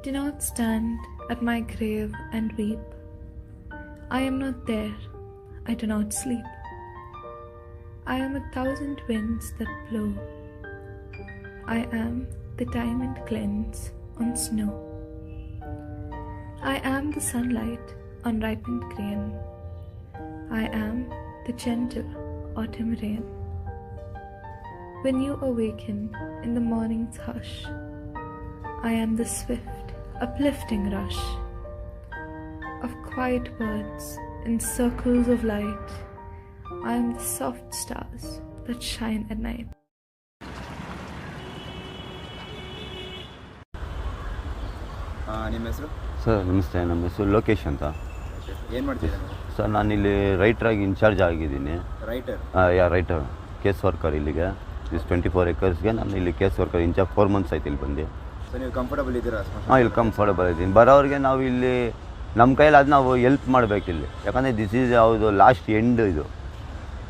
Do not stand at my grave and weep. I am not there, I do not sleep. I am 1,000 winds that blow. I am the diamond glints on snow. I am the sunlight on ripened grain. I am the gentle autumn rain. When you awaken in the morning's hush, I am the swift, uplifting rush of quiet birds in circles of light. I am the soft stars that shine at night. ನಿಮ್ಮ ಹೆಸರು? Sir ನಮಸ್ತೆ, ನಮ್ಮ ಹೆಸರು ಲೋಕೇಶ್ ಅಂತ. ಏನು ಮಾಡ್ತೀರಾ? Sir ನಾನಿಲ್ಲಿ ರೈಟ್ರಾಗಿ incharge ಆಗಿದ್ದೀನಿ. ರೈಟರ್ ಕೇಸ್ ವರ್ಕರ್ ಇಲ್ಲಿಗೆ. ಇಸ್ 24 acresಗೆ ನಾನು ಇಲ್ಲಿ ಕೇಸ್ ವರ್ಕರ್ ಇನ್ಚಾರ್ಜ್ 4 months ಆಯ್ತು ಇಲ್ಲಿ ಬಂದು. ಸೊ ನೀವು ಕಂಫರ್ಟಬಲ್ ಇದ್ದೀರಾ? ಇಲ್ಲಿ ಕಂಫರ್ಟಬಲ್ ಇದ್ದೀನಿ. ಬರೋರಿಗೆ ನಾವು ಇಲ್ಲಿ ನಮ್ಮ ಕೈಲಿ ಅದು ನಾವು ಹೆಲ್ಪ್ ಮಾಡಬೇಕಿಲ್ಲಿ, ಯಾಕಂದರೆ ದಿಸ್ ಈಸ್ ಯಾವುದು ಲಾಸ್ಟ್ ಎಂಡ್ ಇದು.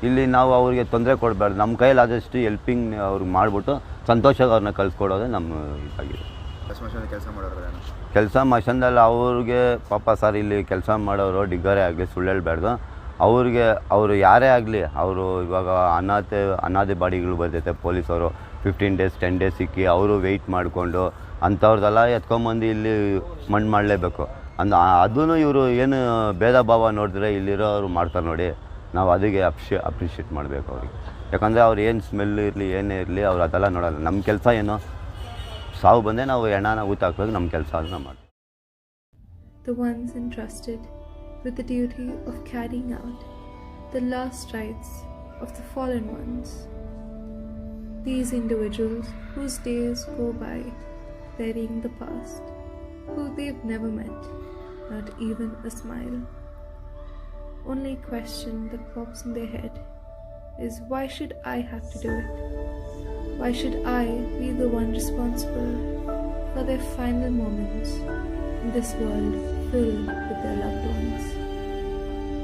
ಇಲ್ಲಿ ನಾವು ಅವ್ರಿಗೆ ತೊಂದರೆ ಕೊಡಬಾರ್ದು. ನಮ್ಮ ಕೈಯಲ್ಲಿ ಆದಷ್ಟು ಹೆಲ್ಪಿಂಗ್ ಅವ್ರಿಗೆ ಮಾಡಿಬಿಟ್ಟು ಸಂತೋಷವಾಗಿ ಅವ್ರನ್ನ ಕಳಿಸ್ಕೊಡೋದೇ ನಮ್ಮ ಇದಾಗಿದೆ. ಕೆಲಸ ಮಷನ್ದಲ್ಲಿ ಅವ್ರಿಗೆ ಪಾಪ ಸರ್ ಇಲ್ಲಿ ಕೆಲಸ ಮಾಡೋರು ಡಿಗ್ಗರೇ ಆಗಲಿ ಸುಳ್ಳು ಹೇಳಬಾರ್ದು. ಅವರು ಯಾರೇ ಆಗಲಿ, ಅವರು ಇವಾಗ ಅನಾಥೆ ಬಾಡಿಗಳು ಬರ್ತೈತೆ ಪೊಲೀಸವರು 15 days 10 days ಸಿಕ್ಕಿ ಅವರು ವೆಯ್ಟ್ ಮಾಡಿಕೊಂಡು ಅಂಥವ್ರದ್ದೆಲ್ಲ ಎತ್ಕೊಂಬಂದು ಇಲ್ಲಿ ಮಣ್ಣು ಮಾಡಲೇಬೇಕು ಅದೂ ಇವರು ಏನು ಭೇದ ಭಾವ ನೋಡಿದ್ರೆ ಇಲ್ಲಿರೋರು ಮಾಡ್ತಾರೆ ನೋಡಿ. ನಾವು ಅದಕ್ಕೆ ಅಪ್ರಿಷಿಯೇಟ್ ಮಾಡಬೇಕು ಅವ್ರಿಗೆ. ಯಾಕಂದರೆ ಅವ್ರು ಏನು ಸ್ಮೆಲ್ ಇರಲಿ ಏನೇ ಇರಲಿ ಅವ್ರು ಅದೆಲ್ಲ ನೋಡೋಲ್ಲ. ನಮ್ಮ ಕೆಲಸ ಏನು, ಸಾವು ಬಂದೇ ನಾವು ಹೆಣನ ಊತ ಹಾಕ್ಬೇಕು, ನಮ್ಮ ಕೆಲಸ ಅದನ್ನ ಮಾಡ್ತೀವಿ. The ones entrusted with the duty of carrying out the last rites of the fallen ones. These individuals whose days go by burying the past, who they've never met, not even a smile. Only question that pops in their head is, why should I have to do it? Why should I be the one responsible for their final moments in this world filled with their loved ones?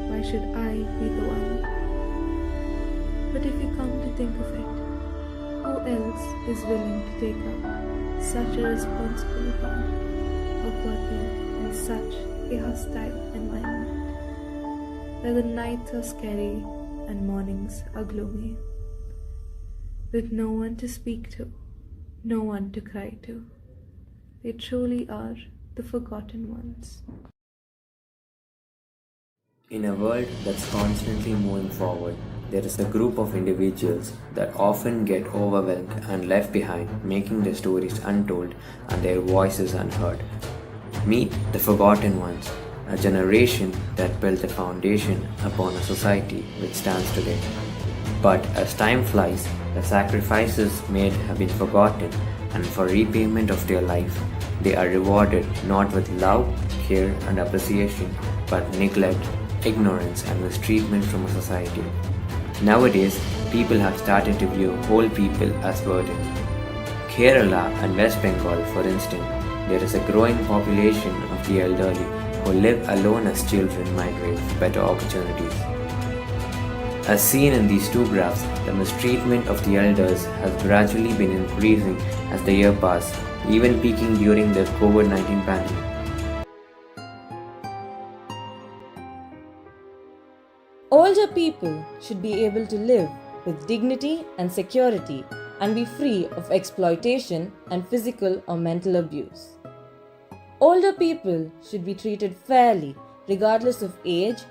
Why should I be the one? But if you come to think of it, who else is willing to take up such a responsibility of working in such a hostile environment, where the nights are scary and mornings are gloomy, with no one to speak to, no one to cry to? They truly are the forgotten ones. In a world that's constantly moving forward, there is a group of individuals that often get overwhelmed and left behind, making their stories untold and their voices unheard. Meet the forgotten ones, a generation that built a foundation upon a society which stands today. But as time flies, the sacrifices made have been forgotten, and for repayment of their life, they are rewarded not with love, care and appreciation, but neglect, ignorance and mistreatment from a society. Nowadays, people have started to view whole people as burden. Kerala and West Bengal, for instance, there is a growing population of the elderly who live alone as children migrate for better opportunities. As seen in these two graphs, the mistreatment of the elders has gradually been increasing as the year passed, even peaking during the COVID-19 pandemic. Older people should be able to live with dignity and security and be free of exploitation and physical or mental abuse. Older people should be treated fairly regardless of age,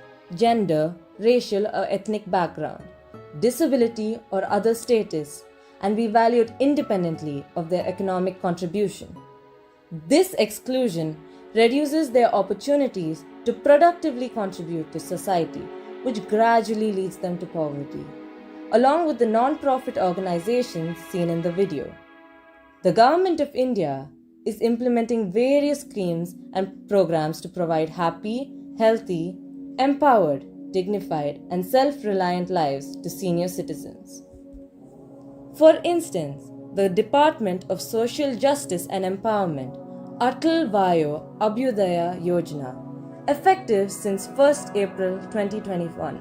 gender, racial or ethnic background, disability or other status, and be valued independently of their economic contribution. This exclusion reduces their opportunities to productively contribute to society, which gradually leads them to poverty, along with the non-profit organizations seen in the video. The Government of India is implementing various schemes and programs to provide happy, healthy, empowered, dignified, and self-reliant lives to senior citizens. For instance, the Department of Social Justice and Empowerment, Atal Vayo Abhyudaya Yojana, effective since 1st April 2021.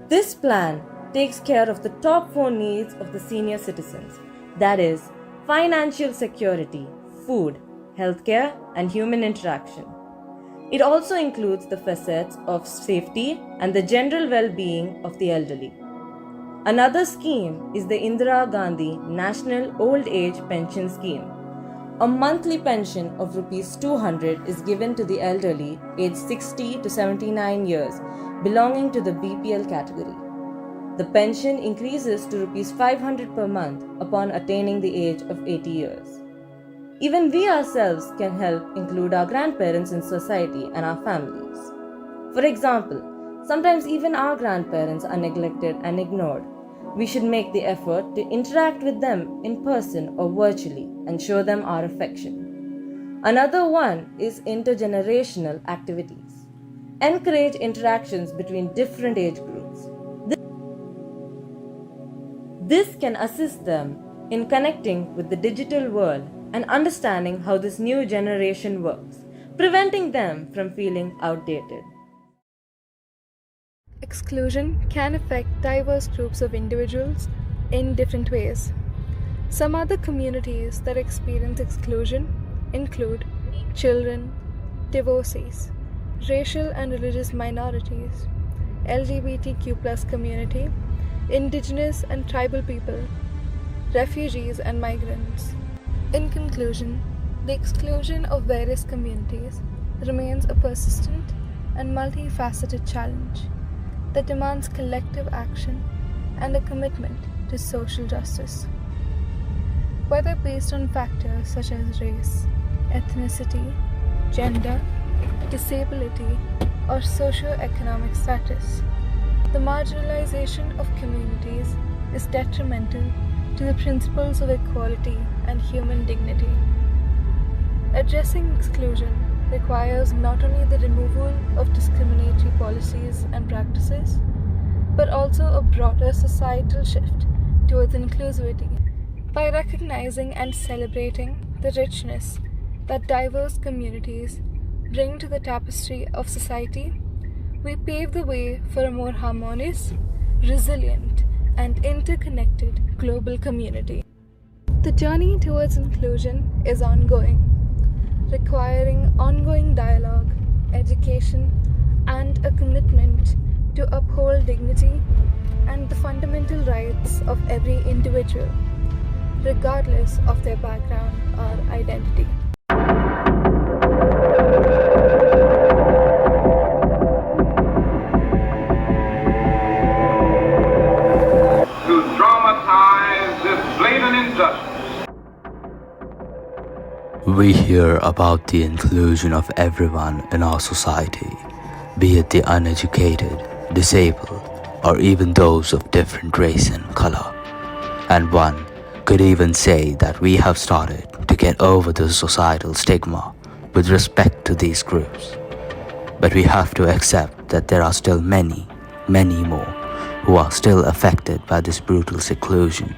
This plan takes care of the top 4 needs of the senior citizens, that is, financial security, food, healthcare, and human interaction. It also includes the facets of safety and the general well being of the elderly. Another scheme is the Indira Gandhi National Old Age Pension Scheme. A monthly pension of Rs 200 is given to the elderly aged 60 to 79 years belonging to the BPL category. The pension increases to Rs 500 per month upon attaining the age of 80 years. Even we ourselves can help include our grandparents in society and our families. For example, sometimes even our grandparents are neglected and ignored. We should make the effort to interact with them in person or virtually and show them our affection. Another one is intergenerational activities. Encourage interactions between different age groups. This can assist them in connecting with the digital world and understanding how this new generation works, preventing them from feeling outdated. Exclusion can affect diverse groups of individuals in different ways. Some other communities that experience exclusion include children, divorcees, racial and religious minorities, LGBTQ+ community, indigenous and tribal people, refugees and migrants. In conclusion, the exclusion of various communities remains a persistent and multifaceted challenge that demands collective action and a commitment to social justice. Whether based on factors such as race, ethnicity, gender, disability, or socio-economic status, the marginalization of communities is detrimental to the principles of equality and human dignity. Addressing exclusion requires not only the removal of discriminatory policies and practices, but also a broader societal shift towards inclusivity. By recognizing and celebrating the richness that diverse communities bring to the tapestry of society, we pave the way for a more harmonious, resilient, and interconnected global community. The journey towards inclusion is ongoing, requiring ongoing dialogue, education, and a commitment to uphold dignity and the fundamental rights of every individual, regardless of their background or identity. To dramatize this blatant injustice, we hear about the inclusion of everyone in our society, be it the uneducated, disabled, or even those of different race and color. And one could even say that we have started to get over the societal stigma with respect to these groups. But we have to accept that there are still many, many more who are still affected by this brutal seclusion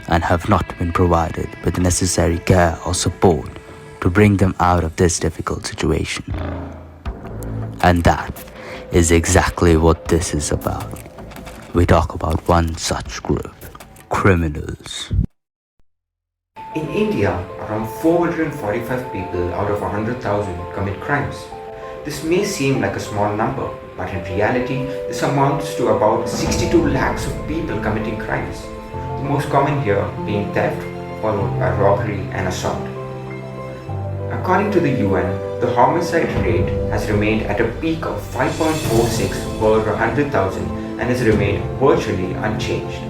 and have not been provided with the necessary care or support to bring them out of this difficult situation. And that is exactly what this is about. We talk about one such group, criminals. In India, around 445 people out of 100,000 commit crimes. This may seem like a small number, but in reality, this amounts to about 62 lakhs of people committing crimes. The most common here being theft, followed by robbery and assault. According to the UN, the homicide rate has remained at a peak of 5.46 per 100,000 and has remained virtually unchanged.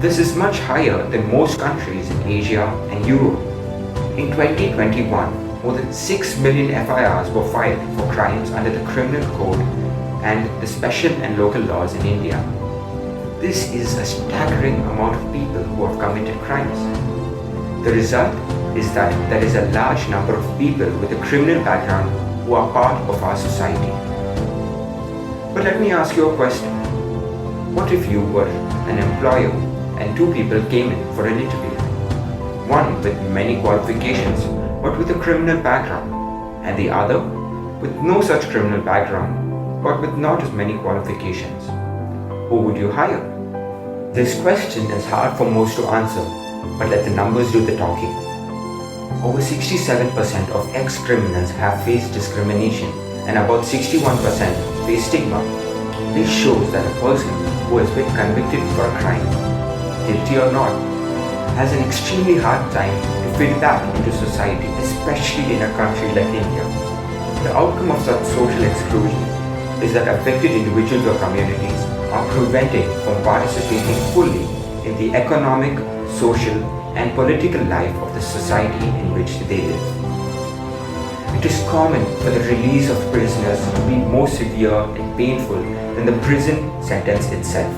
This is much higher than most countries in Asia and Europe. In 2021, more than 6 million FIRs were filed for crimes under the Criminal Code and the special and local laws in India. This is a staggering amount of people who have committed crimes. The result is that there is a large number of people with a criminal background who are part of our society. But let me ask you a question. What if you were an employer and two people came in for an interview? One with many qualifications but with a criminal background, and the other with no such criminal background but with not as many qualifications. Who would you hire? This question is hard for most to answer, but let the numbers do the talking. over 67% of ex-criminals have faced discrimination and about 61% face stigma. This shows that a person who has been convicted for a crime, guilty or not, has an extremely hard time to fit back into society, especially in a country like India. The outcome of such social exclusion is that affected individuals or communities are prevented from participating fully in the economic, social, and political life of the society in which they live. It is common for the release of prisoners to be more severe and painful than the prison sentence itself.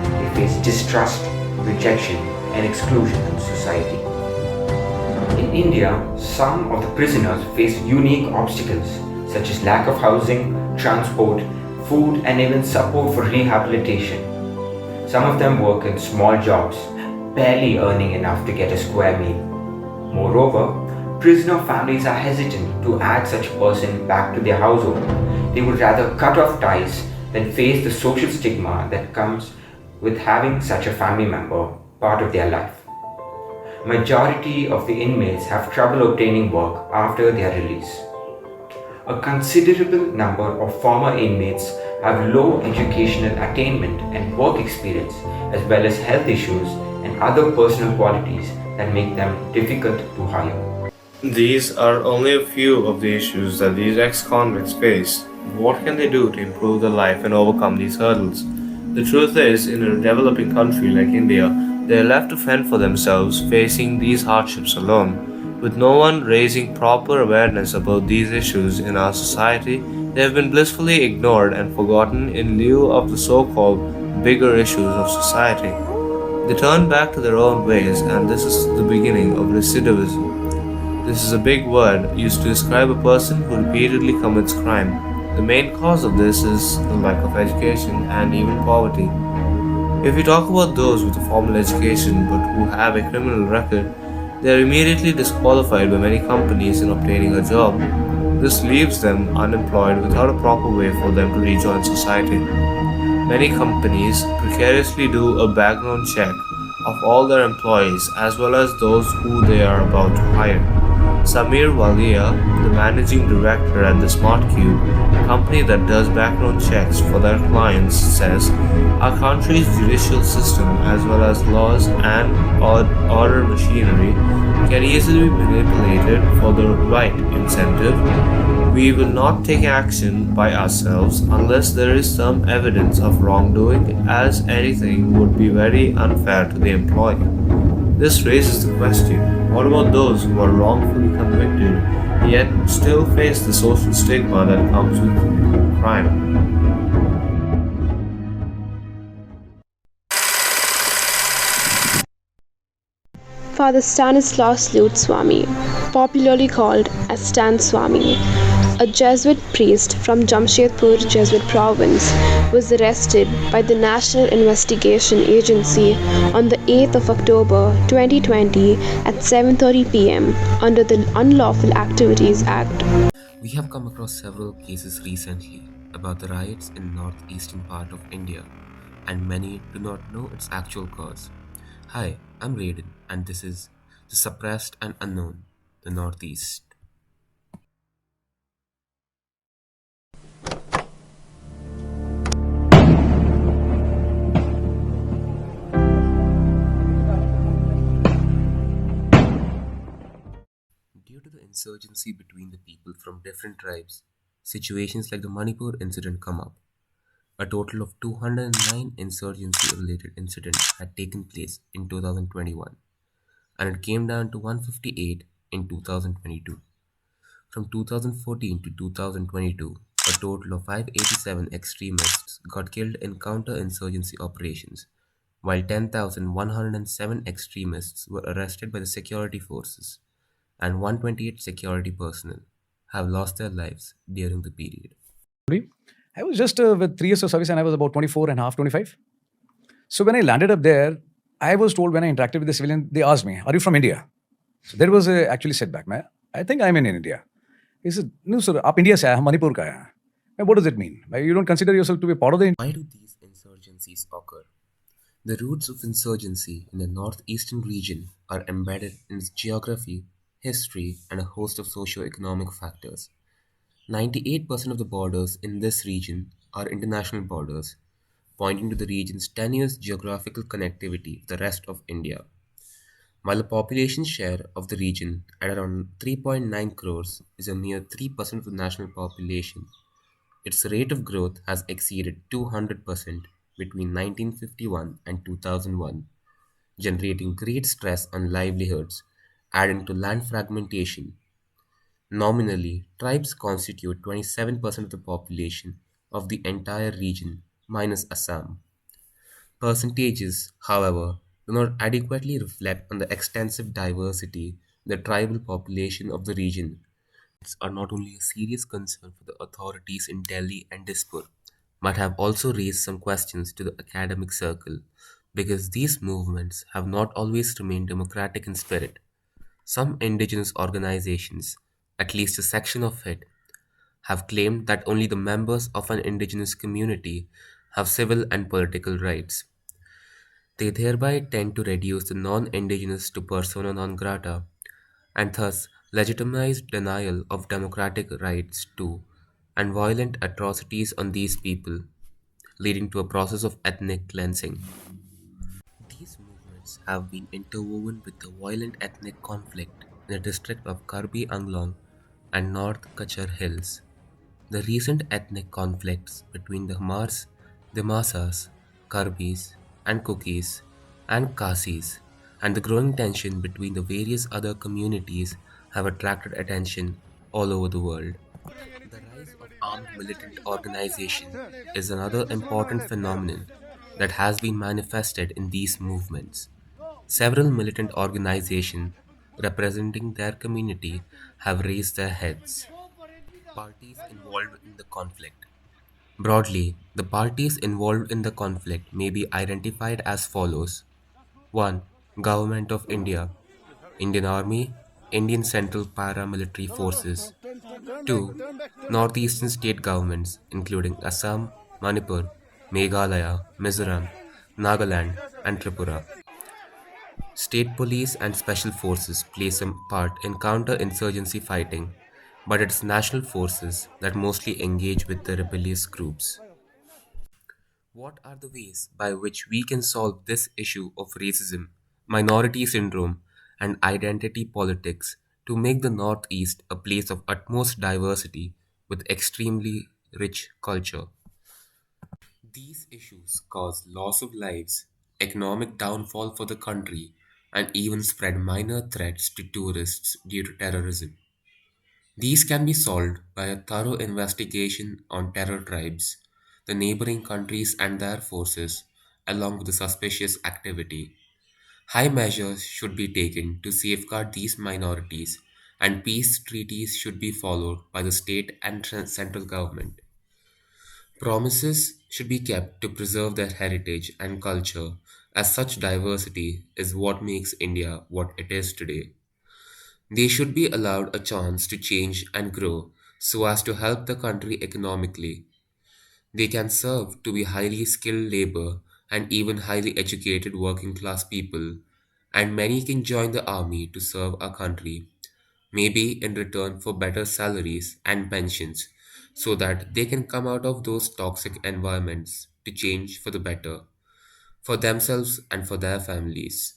They face distrust, rejection, and exclusion in society. In India, some of the prisoners face unique obstacles such as lack of housing, transport, food, and even support for rehabilitation. Some of them work in small jobs, barely earning enough to get a square meal. Moreover, prisoner families are hesitant to add such a person back to their household. They would rather cut off ties than face the social stigma that comes with having such a family member part of their life. Majority of the inmates have trouble obtaining work after their release. A considerable number of former inmates have low educational attainment and work experience, as well as health issues and other personal qualities that make them difficult to hire. These are only a few of the issues that these ex-convicts face. What can they do to improve their life and overcome these hurdles? The truth is, in a developing country like India, they are left to fend for themselves, facing these hardships alone. With no one raising proper awareness about these issues in our society, they have been blissfully ignored and forgotten in lieu of the so-called bigger issues of society. They turn back to their own ways, and this is the beginning of recidivism. This is a big word used to describe a person who repeatedly commits crime. The main cause of this is the lack of education and even poverty. If we talk about those with a formal education but who have a criminal record, they are immediately disqualified by many companies in obtaining a job. This leaves them unemployed without a proper way for them to rejoin society. Many companies precariously do a background check of all their employees as well as those who they are about to hire. Samir Walia, the managing director at the Smart Cube, a company that does background checks for their clients, says, "Our country's judicial system, as well as laws and order machinery, can easily be manipulated for the right incentive. We will not take action by ourselves unless there is some evidence of wrongdoing, as anything would be very unfair to the employee." This raises the question, what about those who are wrongfully convicted yet still face the social stigma that comes with crime? Father Stanislaus Swami, popularly called as Stan Swami, a Jesuit priest from Jamshedpur Jesuit province, was arrested by the National Investigation Agency on the 8th of October 2020 at 7:30 p.m. under the Unlawful Activities Act. We have come across several cases recently about the riots in northeastern part of India, and many do not know its actual cause. Hi, I'm Raiden, and this is The Suppressed and Unknown, the Northeast. Due to the insurgency between the people from different tribes, situations like the Manipur incident come up. A total of 209 insurgency-related incidents had taken place in 2021, and it came down to 158 in 2022. From 2014 to 2022, a total of 587 extremists got killed in counter-insurgency operations, while 10,107 extremists were arrested by the security forces, and 128 security personnel have lost their lives during the period. I was just with 3 years of service and I was about 24 and a half, 25. So when I landed up there, I was told when I interacted with the civilian, they asked me, "Are you from India?" So there was a actually setback. I think I'm in India. He said, "No, sir, आप India से आए, हम मणिपुर का आए हैं." What does it mean? You don't consider yourself to be part of the... Why do these insurgencies occur? The roots of insurgency in the northeastern region are embedded in its geography, history, and a host of socio-economic factors. 98% of the borders in this region are international borders, pointing to the region's tenuous geographical connectivity with the rest of India. While the population share of the region at around 3.9 crores is a mere 3% of the national population, its rate of growth has exceeded 200% between 1951 and 2001, generating great stress on livelihoods, adding to land fragmentation. Nominally, tribes constitute 27% of the population of the entire region, minus Assam. Percentages, however, do not adequately reflect on the extensive diversity in the tribal population of the region. Are not only a serious concern for the authorities in Delhi and Dispur, but have also raised some questions to the academic circle because these movements have not always remained democratic in spirit. Some indigenous organizations, at least a section of it, have claimed that only the members of an indigenous community have civil and political rights. They thereby tend to reduce the non indigenous to persona non grata and thus legitimize denial of democratic rights to and violent atrocities on these people, leading to a process of ethnic cleansing. These movements have been interwoven with the violent ethnic conflict in the district of Karbi Anglong and North Kachar Hills. The recent ethnic conflicts between the Hamars, Dimasas, Karbis, and Kukis, and Kasis, and the growing tension between the various other communities have attracted attention all over the world. The rise of armed militant organization is another important phenomenon that has been manifested in these movements. Several militant organizations representing their community have raised their heads. Parties involved in the conflict. Broadly, the parties involved in the conflict may be identified as follows: 1. Government of India, Indian Army, Indian Central Paramilitary Forces. 2. Northeastern state governments, including Assam, Manipur, Meghalaya, Mizoram, Nagaland, and Tripura. State police and special forces play some part in counter-insurgency fighting, but it's national forces that mostly engage with the rebellious groups. What are the ways by which we can solve this issue of racism, minority syndrome, and identity politics to make the Northeast a place of utmost diversity with extremely rich culture? These issues cause loss of lives, economic downfall for the country, and even spread minor threats to tourists due to terrorism. These can be solved by a thorough investigation on terror tribes, the neighboring countries and their forces, along with the suspicious activity. High measures should be taken to safeguard these minorities, and peace treaties should be followed by the state and central government. Promises should be kept to preserve their heritage and culture, as such diversity is what makes India what it is today. They should be allowed a chance to change and grow so as to help the country economically. They can serve to be highly skilled labor and even highly educated working class people, and many can join the army to serve our country, maybe in return for better salaries and pensions, so that they can come out of those toxic environments to change for the better, for themselves and for their families.